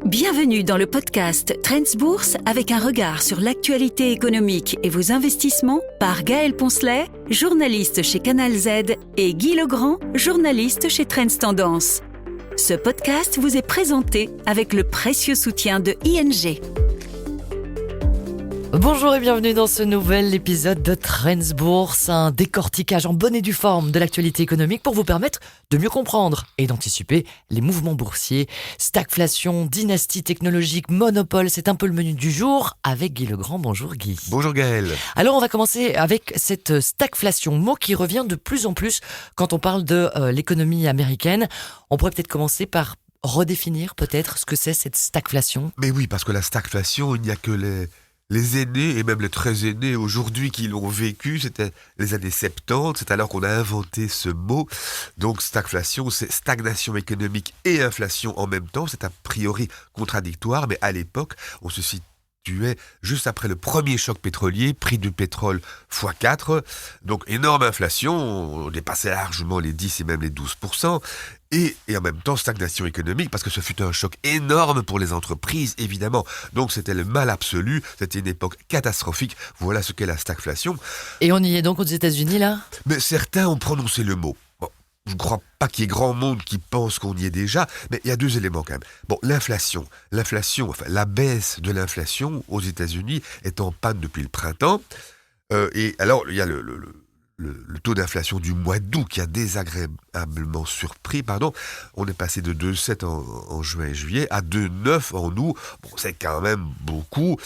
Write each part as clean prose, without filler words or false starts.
Bienvenue dans le podcast Trends Bourse avec un regard sur l'actualité économique et vos investissements par Gaël Poncelet, journaliste chez Canal Z, et Guy Legrand, journaliste chez Trends Tendance. Ce podcast vous est présenté avec le précieux soutien de ING. Bonjour et bienvenue dans ce nouvel épisode de Trends Bourse, un décortiquage en bonne et due forme de l'actualité économique pour vous permettre de mieux comprendre et d'anticiper les mouvements boursiers. Stagflation, dynastie technologique, monopole, c'est un peu le menu du jour avec Guy Legrand. Bonjour Guy. Bonjour Gaël. Alors on va commencer avec cette stagflation, mot qui revient de plus en plus quand on parle de l'économie américaine. On pourrait peut-être commencer par redéfinir peut-être ce que c'est cette stagflation. Mais oui, parce que la stagflation, il n'y a que les aînés, et même les très aînés aujourd'hui qui l'ont vécu, c'était les années 70, c'est alors qu'on a inventé ce mot. Donc stagflation, c'est stagnation économique et inflation en même temps, c'est a priori contradictoire, mais à l'époque, on se situait juste après le premier choc pétrolier, prix du pétrole x4, donc énorme inflation, on dépassait largement les 10 et même les 12%, et en même temps stagnation économique, parce que ce fut un choc énorme pour les entreprises, évidemment. Donc c'était le mal absolu, c'était une époque catastrophique, voilà ce qu'est la stagflation. Et on y est donc aux États-Unis là ? Mais certains ont prononcé le mot. Bon, je ne crois pas qu'il y ait grand monde qui pense qu'on y est déjà, mais il y a deux éléments quand même. Bon, l'inflation, enfin la baisse de l'inflation aux États-Unis est en panne depuis le printemps, et alors il y a le taux d'inflation du mois d'août qui a désagréablement surpris, on est passé de 2,7 en juin et juillet à 2,9 en août. Bon, c'est quand même beaucoup.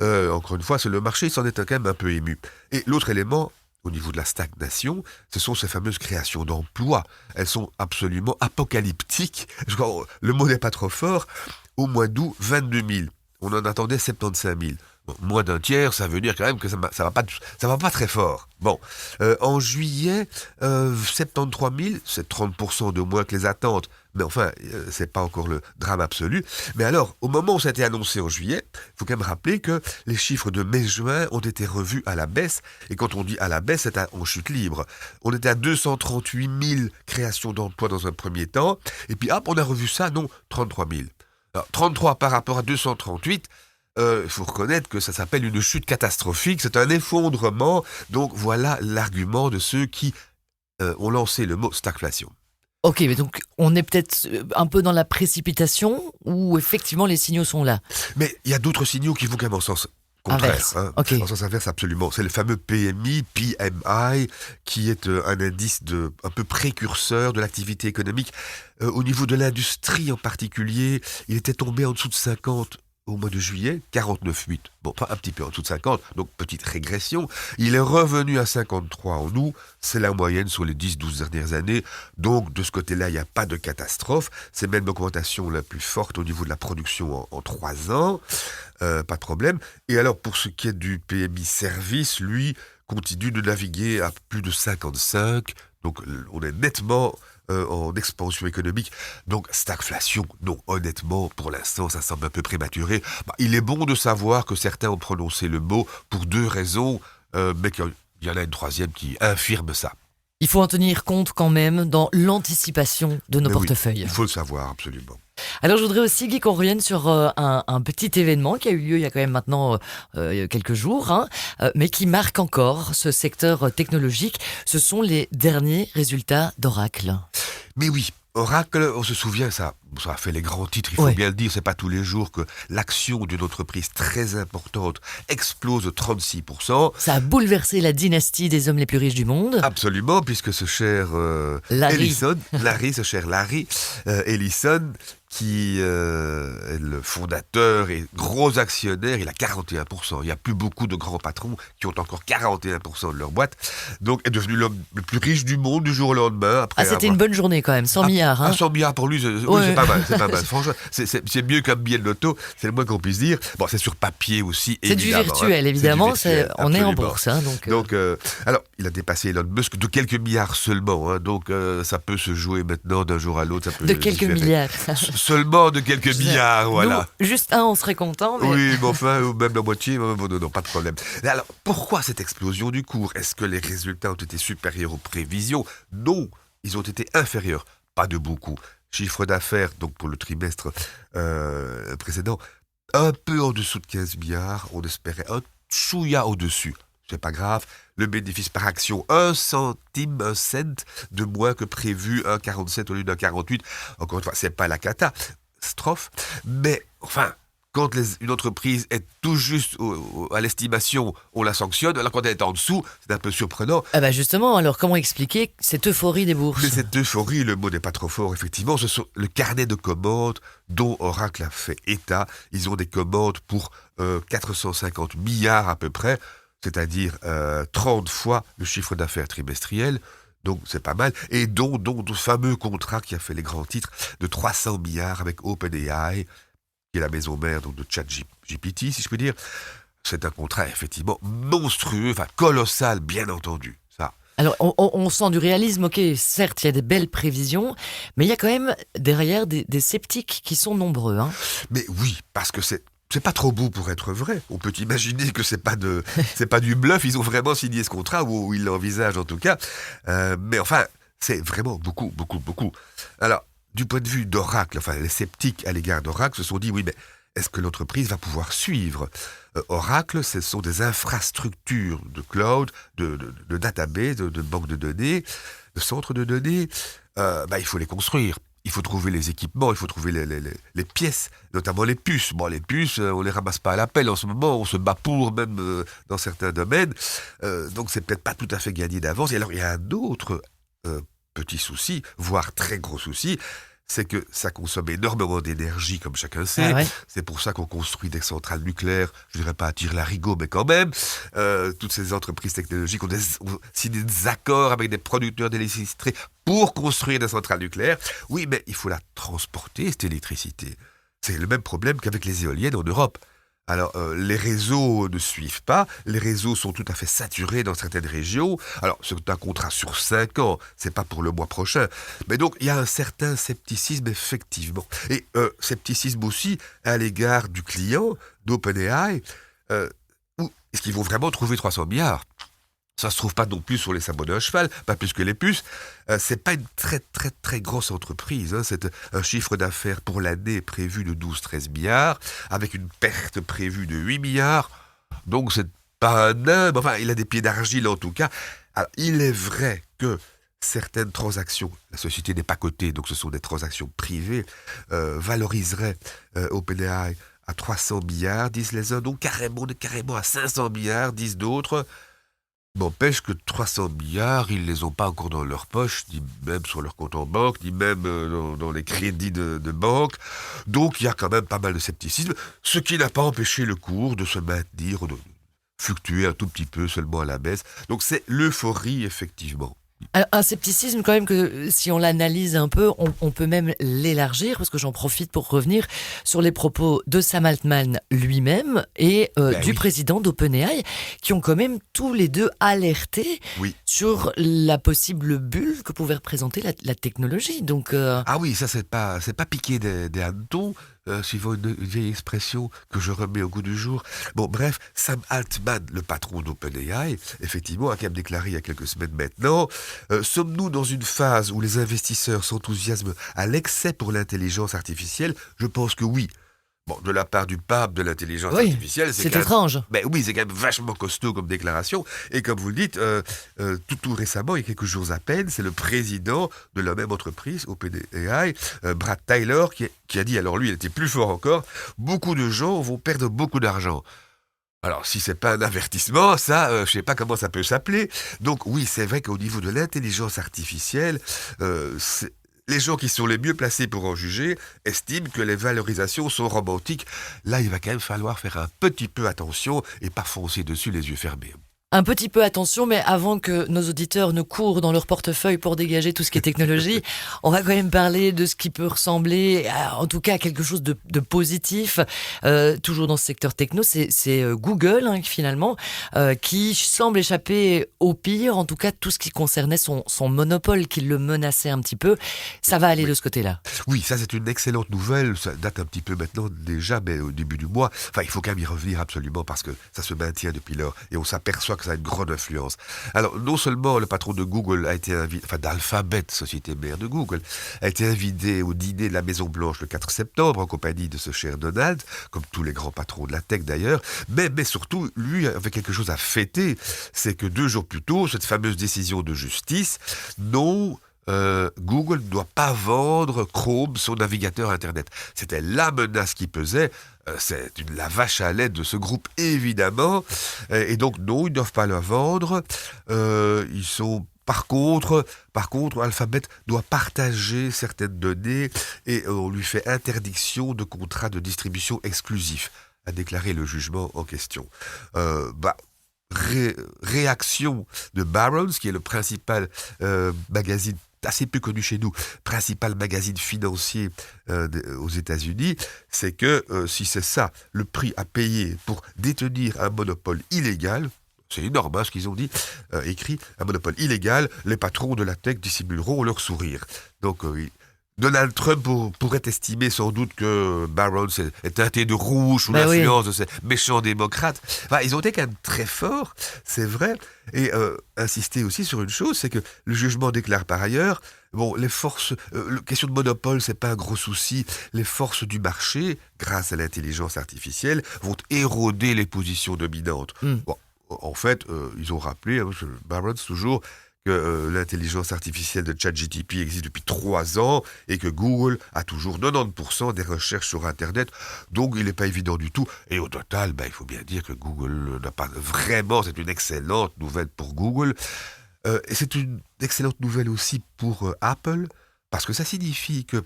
Encore une fois, le marché s'en est quand même un peu ému. Et l'autre élément, au niveau de la stagnation, ce sont ces fameuses créations d'emplois. Elles sont absolument apocalyptiques. Le mot n'est pas trop fort. Au mois d'août, 22 000. On en attendait 75 000. Bon, moins d'un tiers, ça veut dire quand même que ça va pas très fort. Bon, en juillet, 73 000, c'est 30% de moins que les attentes. Mais enfin, c'est pas encore le drame absolu. Mais alors, au moment où ça a été annoncé en juillet, il faut quand même rappeler que les chiffres de mai-juin ont été revus à la baisse. Et quand on dit à la baisse, c'est en chute libre. On était à 238 000 créations d'emplois dans un premier temps. Et puis hop, on a revu ça, 33 000. Alors, 33 par rapport à 238, il faut reconnaître que ça s'appelle une chute catastrophique, c'est un effondrement. Donc voilà l'argument de ceux qui ont lancé le mot stagflation. Ok, mais donc on est peut-être un peu dans la précipitation où effectivement les signaux sont là. Mais il y a d'autres signaux qui vont quand même en sens contraire. Okay. En sens inverse, absolument. C'est le fameux PMI, qui est un indice un peu précurseur de l'activité économique. Au niveau de l'industrie en particulier, il était tombé en dessous de 50 au mois de juillet, 49,8. Bon, pas un petit peu en dessous de 50, donc petite régression. Il est revenu à 53 en août, c'est la moyenne sur les 10-12 dernières années. Donc, de ce côté-là, il n'y a pas de catastrophe. C'est même l'augmentation la plus forte au niveau de la production en 3 ans. Pas de problème. Et alors, pour ce qui est du PMI service, lui, continue de naviguer à plus de 55. Donc, on est nettement en expansion économique. Donc, stagflation, non, honnêtement, pour l'instant, ça semble un peu prématuré. Il est bon de savoir que certains ont prononcé le mot pour deux raisons, mais qu'il y en a une troisième qui infirme ça. Il faut en tenir compte quand même dans l'anticipation de nos portefeuilles. Oui, il faut le savoir, absolument. Alors je voudrais aussi, Guy, qu'on revienne sur un petit événement qui a eu lieu il y a quand même maintenant quelques jours, mais qui marque encore ce secteur technologique. Ce sont les derniers résultats d'Oracle. Mais oui, Oracle, on se souvient, ça a fait les grands titres, il faut bien le dire, c'est pas tous les jours que l'action d'une entreprise très importante explose de 36%. Ça a bouleversé la dynastie des hommes les plus riches du monde. Absolument, puisque ce cher Ellison, Larry Ellison, qui est le fondateur et gros actionnaire, il a 41%. Il n'y a plus beaucoup de grands patrons qui ont encore 41% de leur boîte. Donc, est devenu l'homme le plus riche du monde du jour au lendemain. C'était une bonne journée quand même, 100 milliards. 100 milliards pour lui, c'est pas mal. Franchement, c'est mieux qu'un billet de loto, c'est le moins qu'on puisse dire. Bon, c'est sur papier aussi, c'est évidemment. C'est du virtuel, évidemment. On est en bourse. Donc, alors, il a dépassé Elon Musk de quelques milliards seulement. Donc, ça peut se jouer maintenant d'un jour à l'autre. De quelques milliards. Seulement de quelques milliards, voilà. Nous, juste un, on serait content. Mais... Oui, mais enfin, ou même la moitié, non, pas de problème. Et alors, pourquoi cette explosion du cours ? Est-ce que les résultats ont été supérieurs aux prévisions ? Non, ils ont été inférieurs. Pas de beaucoup. chiffre d'affaires, donc pour le trimestre précédent, un peu en dessous de 15 milliards. On espérait un chouïa au-dessus. C'est pas grave. Le bénéfice par action, 1 centime, 1 cent de moins que prévu, 1,47 au lieu d'1,48. Encore une fois, c'est pas la catastrophe. Mais, enfin, quand une entreprise est tout juste à l'estimation, on la sanctionne. Alors quand elle est en dessous, c'est un peu surprenant. Ah bah justement, alors comment expliquer cette euphorie des bourses? Mais cette euphorie, le mot n'est pas trop fort, effectivement. Ce sont le carnet de commandes dont Oracle a fait état. Ils ont des commandes pour 450 milliards à peu près, c'est-à-dire 30 fois le chiffre d'affaires trimestriel. Donc c'est pas mal. Et dont le fameux contrat qui a fait les grands titres de 300 milliards avec OpenAI, qui est la maison mère donc de ChatGPT, si je peux dire. C'est un contrat effectivement monstrueux, enfin colossal, bien entendu. Ça. Alors, on sent du réalisme, ok, certes, il y a des belles prévisions, mais il y a quand même derrière des sceptiques qui sont nombreux. Hein. Mais oui, parce que c'est pas trop beau pour être vrai. On peut imaginer que c'est pas du bluff, ils ont vraiment signé ce contrat, ou ils l'envisagent en tout cas. Mais enfin, c'est vraiment beaucoup, beaucoup, beaucoup. Alors, du point de vue d'Oracle, enfin les sceptiques à l'égard d'Oracle se sont dit, oui, mais est-ce que l'entreprise va pouvoir suivre Oracle, ce sont des infrastructures de cloud, de database, de banques de données, de centres de données. Il faut les construire. Il faut trouver les équipements, il faut trouver les pièces, notamment les puces. Bon, les puces, on les ramasse pas à l'appel en ce moment, on se bat pour même dans certains domaines. Donc c'est peut-être pas tout à fait gagné d'avance. Et alors il y a un autre petit souci, voire très gros souci, c'est que ça consomme énormément d'énergie, comme chacun sait. Ah ouais. C'est pour ça qu'on construit des centrales nucléaires, je dirais pas à tire-larigot, mais quand même. Toutes ces entreprises technologiques ont signé des accords avec des producteurs d'électricité pour construire des centrales nucléaires. Oui, mais il faut la transporter, cette électricité. C'est le même problème qu'avec les éoliennes en Europe. Alors, les réseaux ne suivent pas, les réseaux sont tout à fait saturés dans certaines régions. Alors, c'est un contrat sur 5 ans, c'est pas pour le mois prochain. Mais donc, il y a un certain scepticisme, effectivement. Et scepticisme aussi à l'égard du client, d'OpenAI. Est-ce qu'ils vont vraiment trouver 300 milliards ? Ça se trouve pas non plus sur les sabots d'un cheval, pas plus que les puces. C'est pas une très très très grosse entreprise. Hein. C'est un chiffre d'affaires pour l'année prévu de 12-13 milliards, avec une perte prévue de 8 milliards. Donc c'est pas un nain, mais enfin il a des pieds d'argile en tout cas. Alors, il est vrai que certaines transactions, la société n'est pas cotée, donc ce sont des transactions privées, valoriseraient OpenAI à 300 milliards, disent les uns, donc carrément à 500 milliards, disent d'autres. N'empêche que 300 milliards, ils ne les ont pas encore dans leur poche, ni même sur leur compte en banque, ni même dans les crédits de banque. Donc il y a quand même pas mal de scepticisme, ce qui n'a pas empêché le cours de se maintenir, de fluctuer un tout petit peu seulement à la baisse. Donc c'est l'euphorie, effectivement. Alors, un scepticisme quand même que si on l'analyse un peu, on peut même l'élargir, parce que j'en profite pour revenir sur les propos de Sam Altman lui-même et du président d'OpenAI, qui ont quand même tous les deux alerté sur la possible bulle que pouvait représenter la technologie. Donc, Ah oui, ça c'est pas piqué des hannetons, suivant une vieille expression que je remets au goût du jour. Bon, bref, Sam Altman, le patron d'OpenAI, effectivement, a quand même déclaré il y a quelques semaines maintenant, sommes-nous dans une phase où les investisseurs s'enthousiasment à l'excès pour l'intelligence artificielle ? Je pense que oui. Bon, de la part du pape de l'intelligence artificielle, c'est étrange. Oui, c'est quand même vachement costaud comme déclaration. Et comme vous le dites, tout récemment, il y a quelques jours à peine, c'est le président de la même entreprise, OpenAI, Brad Taylor, qui a dit, alors lui, il était plus fort encore, beaucoup de gens vont perdre beaucoup d'argent. Alors, si c'est pas un avertissement, ça, je sais pas comment ça peut s'appeler. Donc oui, c'est vrai qu'au niveau de l'intelligence artificielle, les gens qui sont les mieux placés pour en juger estiment que les valorisations sont romantiques. Là, il va quand même falloir faire un petit peu attention et pas foncer dessus les yeux fermés. Un petit peu attention, mais avant que nos auditeurs ne courent dans leur portefeuille pour dégager tout ce qui est technologie, on va quand même parler de ce qui peut ressembler, en tout cas, à quelque chose de positif. Toujours dans ce secteur techno, c'est Google, finalement, qui semble échapper au pire, en tout cas, tout ce qui concernait son monopole, qui le menaçait un petit peu. Ça va aller de ce côté-là. Oui, ça c'est une excellente nouvelle. Ça date un petit peu maintenant déjà, mais au début du mois. Enfin, il faut quand même y revenir absolument parce que ça se maintient depuis lors. Et on s'aperçoit voit que ça a une grande influence. Alors, non seulement le patron de Google a été invité, enfin d'Alphabet, société mère de Google, a été invité au dîner de la Maison-Blanche le 4 septembre en compagnie de ce cher Donald, comme tous les grands patrons de la tech d'ailleurs, mais surtout, lui avait quelque chose à fêter, c'est que 2 jours plus tôt, cette fameuse décision de justice, Google ne doit pas vendre Chrome, son navigateur Internet. C'était la menace qui pesait. C'est la vache à lait de ce groupe, évidemment. Et donc, non, ils ne doivent pas le vendre. Ils sont... Par contre, Alphabet doit partager certaines données et on lui fait interdiction de contrat de distribution exclusif, a déclaré le jugement en question. Réaction de Barron's, qui est le principal magazine assez peu connu chez nous, principal magazine financier aux États-Unis, c'est que si c'est ça, le prix à payer pour détenir un monopole illégal, c'est énorme ce qu'ils ont dit, écrit, un monopole illégal, les patrons de la tech dissimuleront leur sourire. Donc Donald Trump pourrait estimer sans doute que Barron's est teinté de rouge sous l'influence de ces méchants démocrates. Enfin, ils ont été quand même très forts, c'est vrai, et insister aussi sur une chose, c'est que le jugement déclare par ailleurs, les forces, question de monopole, c'est pas un gros souci, les forces du marché, grâce à l'intelligence artificielle, vont éroder les positions dominantes. Bon, en fait, ils ont rappelé, Barron's toujours, que l'intelligence artificielle de ChatGPT existe depuis 3 ans et que Google a toujours 90% des recherches sur Internet. Donc, il n'est pas évident du tout. Et au total, il faut bien dire que Google n'a pas vraiment... C'est une excellente nouvelle pour Google. Et c'est une excellente nouvelle aussi pour Apple, parce que ça signifie que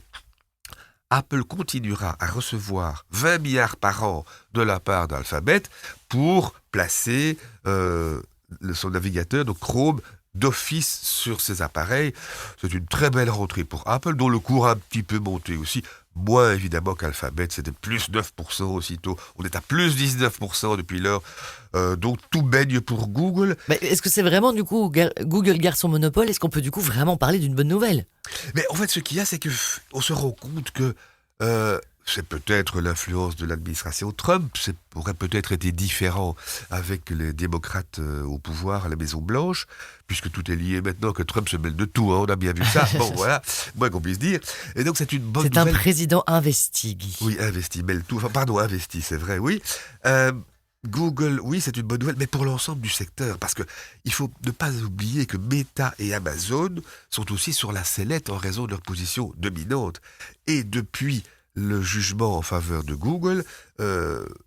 Apple continuera à recevoir 20 milliards par an de la part d'Alphabet pour placer son navigateur, donc Chrome, d'office sur ses appareils. C'est une très belle rentrée pour Apple, dont le cours a un petit peu monté aussi. Moins évidemment qu'Alphabet, c'était plus 9% aussitôt. On est à plus 19% depuis lors. Donc tout baigne pour Google. Mais est-ce que c'est vraiment du coup Google garde son monopole? Est-ce qu'on peut du coup vraiment parler d'une bonne nouvelle? Mais en fait, ce qu'il y a, c'est qu'on se rend compte que c'est peut-être l'influence de l'administration Trump, ça aurait peut-être été différent avec les démocrates au pouvoir à la Maison-Blanche, puisque tout est lié maintenant, que Trump se mêle de tout, on a bien vu ça, bon voilà, moins qu'on puisse dire. Et donc c'est une bonne nouvelle. C'est un président investi, Guy. Oui, investi, mêle tout, investi, c'est vrai, oui. Google, oui, c'est une bonne nouvelle, mais pour l'ensemble du secteur, parce que il faut ne pas oublier que Meta et Amazon sont aussi sur la sellette en raison de leur position dominante. Et depuis le jugement en faveur de Google,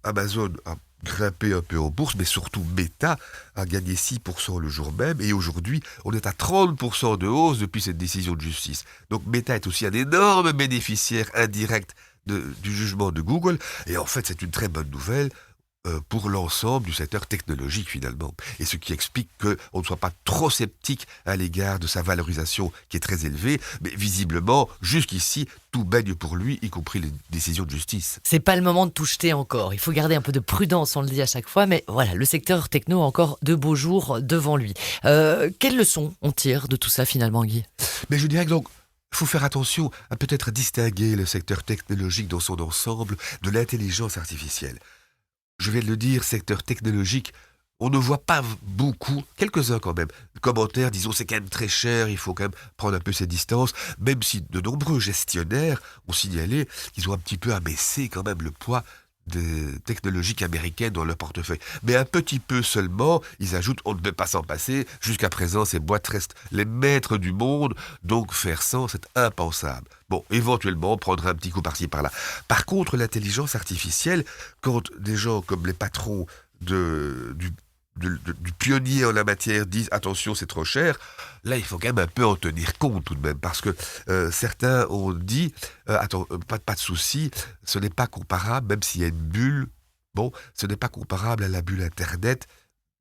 Amazon a grimpé un peu en bourse, mais surtout Meta a gagné 6% le jour même, et aujourd'hui, on est à 30% de hausse depuis cette décision de justice. Donc Meta est aussi un énorme bénéficiaire indirect du jugement de Google, et en fait, c'est une très bonne nouvelle pour l'ensemble du secteur technologique finalement. Et ce qui explique qu'on ne soit pas trop sceptique à l'égard de sa valorisation qui est très élevée, mais visiblement, jusqu'ici, tout baigne pour lui, y compris les décisions de justice. C'est pas le moment de tout jeter encore. Il faut garder un peu de prudence, on le dit à chaque fois, mais voilà, le secteur techno a encore de beaux jours devant lui. Quelle leçon on tire de tout ça finalement, Guy? Mais je dirais que donc, il faut faire attention à peut-être distinguer le secteur technologique dans son ensemble de l'intelligence artificielle. Je viens de le dire, secteur technologique, on ne voit pas beaucoup, quelques-uns quand même, commentaires disons c'est quand même très cher, il faut quand même prendre un peu ses distances, même si de nombreux gestionnaires ont signalé qu'ils ont un petit peu abaissé quand même le poids des technologiques américaines dans leur portefeuille. Mais un petit peu seulement, ils ajoutent, on ne peut pas s'en passer, jusqu'à présent ces boîtes restent les maîtres du monde, donc faire sans, c'est impensable. Bon, éventuellement, prendre un petit coup par-ci par-là. Par contre, l'intelligence artificielle, quand des gens comme les patrons du pionnier en la matière disent attention c'est trop cher, là il faut quand même un peu en tenir compte tout de même, parce que certains ont dit pas de souci, ce n'est pas comparable, même s'il y a une bulle, ce n'est pas comparable à la bulle Internet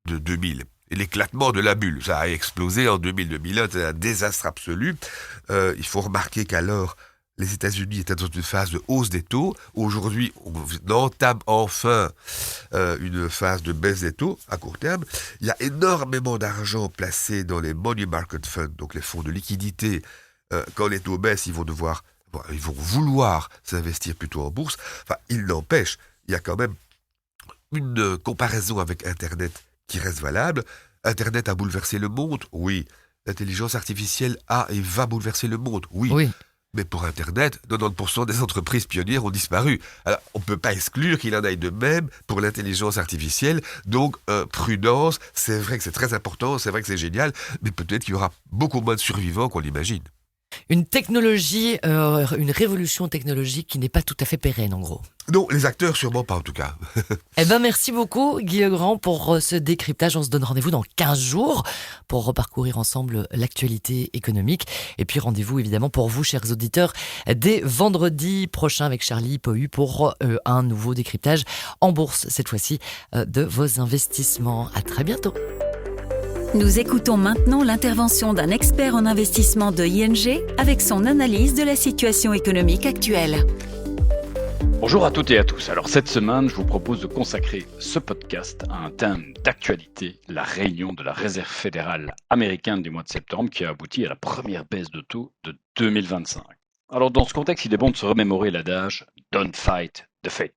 de 2000. Et l'éclatement de la bulle, ça a explosé en 2000-2001, c'est un désastre absolu. Il faut remarquer qu'alors les États-Unis étaient dans une phase de hausse des taux. Aujourd'hui, on entame enfin une phase de baisse des taux à court terme. Il y a énormément d'argent placé dans les money market funds, donc les fonds de liquidité. Quand les taux baissent, ils vont vouloir s'investir plutôt en bourse. Enfin, il n'empêche, il y a quand même une comparaison avec Internet qui reste valable. Internet a bouleversé le monde, oui. L'intelligence artificielle a et va bouleverser le monde, oui. Mais pour Internet, 90% des entreprises pionnières ont disparu. Alors, on ne peut pas exclure qu'il en aille de même pour l'intelligence artificielle. Donc, prudence, c'est vrai que c'est très important, c'est vrai que c'est génial, mais peut-être qu'il y aura beaucoup moins de survivants qu'on l'imagine. Une technologie, une révolution technologique qui n'est pas tout à fait pérenne, en gros. Non, les acteurs, sûrement pas en tout cas. Merci beaucoup, Guy Legrand, pour ce décryptage. On se donne rendez-vous dans 15 jours pour reparcourir ensemble l'actualité économique. Et puis rendez-vous évidemment pour vous, chers auditeurs, dès vendredi prochain avec Charlie Pohu pour un nouveau décryptage en bourse, cette fois-ci, de vos investissements. À très bientôt. Nous écoutons maintenant l'intervention d'un expert en investissement de ING avec son analyse de la situation économique actuelle. Bonjour à toutes et à tous. Alors cette semaine, je vous propose de consacrer ce podcast à un thème d'actualité, la réunion de la Réserve fédérale américaine du mois de septembre qui a abouti à la première baisse de taux de 2025. Alors dans ce contexte, il est bon de se remémorer l'adage « Don't fight the Fed ».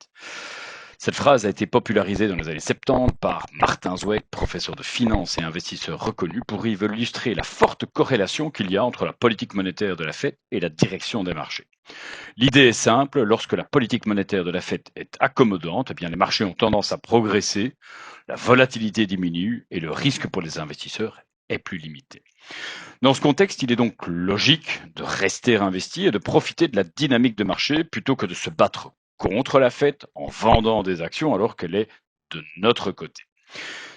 Cette phrase a été popularisée dans les années 70 par Martin Zweig, professeur de finance et investisseur reconnu, pour illustrer la forte corrélation qu'il y a entre la politique monétaire de la Fed et la direction des marchés. L'idée est simple, lorsque la politique monétaire de la Fed est accommodante, eh bien les marchés ont tendance à progresser, la volatilité diminue et le risque pour les investisseurs est plus limité. Dans ce contexte, il est donc logique de rester investi et de profiter de la dynamique de marché plutôt que de se battre contre la Fed en vendant des actions alors qu'elle est de notre côté.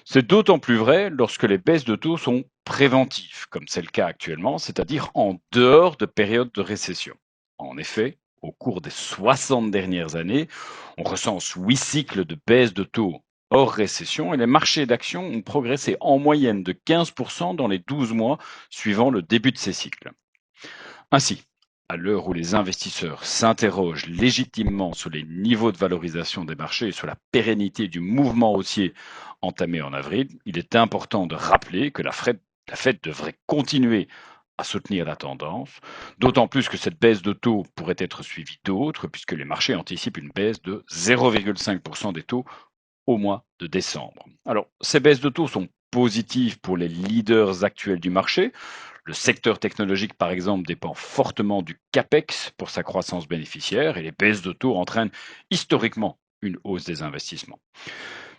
C'est d'autant plus vrai lorsque les baisses de taux sont préventives, comme c'est le cas actuellement, c'est-à-dire en dehors de périodes de récession. En effet, au cours des 60 dernières années, on recense 8 cycles de baisse de taux hors récession et les marchés d'actions ont progressé en moyenne de 15% dans les 12 mois suivant le début de ces cycles. Ainsi, à l'heure où les investisseurs s'interrogent légitimement sur les niveaux de valorisation des marchés et sur la pérennité du mouvement haussier entamé en avril, il est important de rappeler que la Fed devrait continuer à soutenir la tendance, d'autant plus que cette baisse de taux pourrait être suivie d'autres, puisque les marchés anticipent une baisse de 0,5% des taux au mois de décembre. Alors, ces baisses de taux sont positives pour les leaders actuels du marché. Le secteur technologique, par exemple, dépend fortement du CAPEX pour sa croissance bénéficiaire et les baisses de taux entraînent historiquement une hausse des investissements.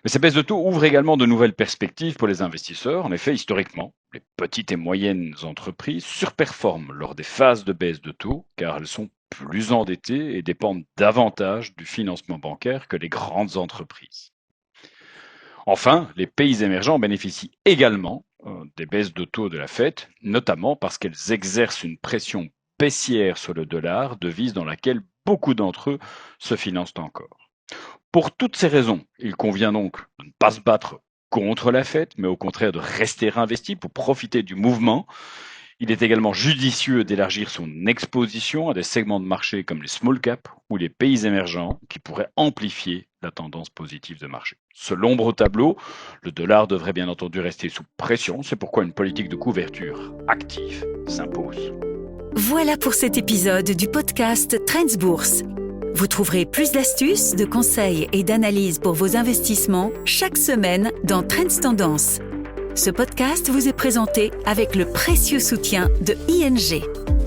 Mais ces baisses de taux ouvrent également de nouvelles perspectives pour les investisseurs. En effet, historiquement, les petites et moyennes entreprises surperforment lors des phases de baisse de taux car elles sont plus endettées et dépendent davantage du financement bancaire que les grandes entreprises. Enfin, les pays émergents bénéficient également des baisses de taux de la Fed, notamment parce qu'elles exercent une pression baissière sur le dollar, devise dans laquelle beaucoup d'entre eux se financent encore. Pour toutes ces raisons, il convient donc de ne pas se battre contre la Fed, mais au contraire de rester investi pour profiter du mouvement. Il est également judicieux d'élargir son exposition à des segments de marché comme les small caps ou les pays émergents qui pourraient amplifier la tendance positive de marché. Selon l'ombre au tableau, le dollar devrait bien entendu rester sous pression. C'est pourquoi une politique de couverture active s'impose. Voilà pour cet épisode du podcast Trends Bourse. Vous trouverez plus d'astuces, de conseils et d'analyses pour vos investissements chaque semaine dans Trends Tendance. Ce podcast vous est présenté avec le précieux soutien de ING.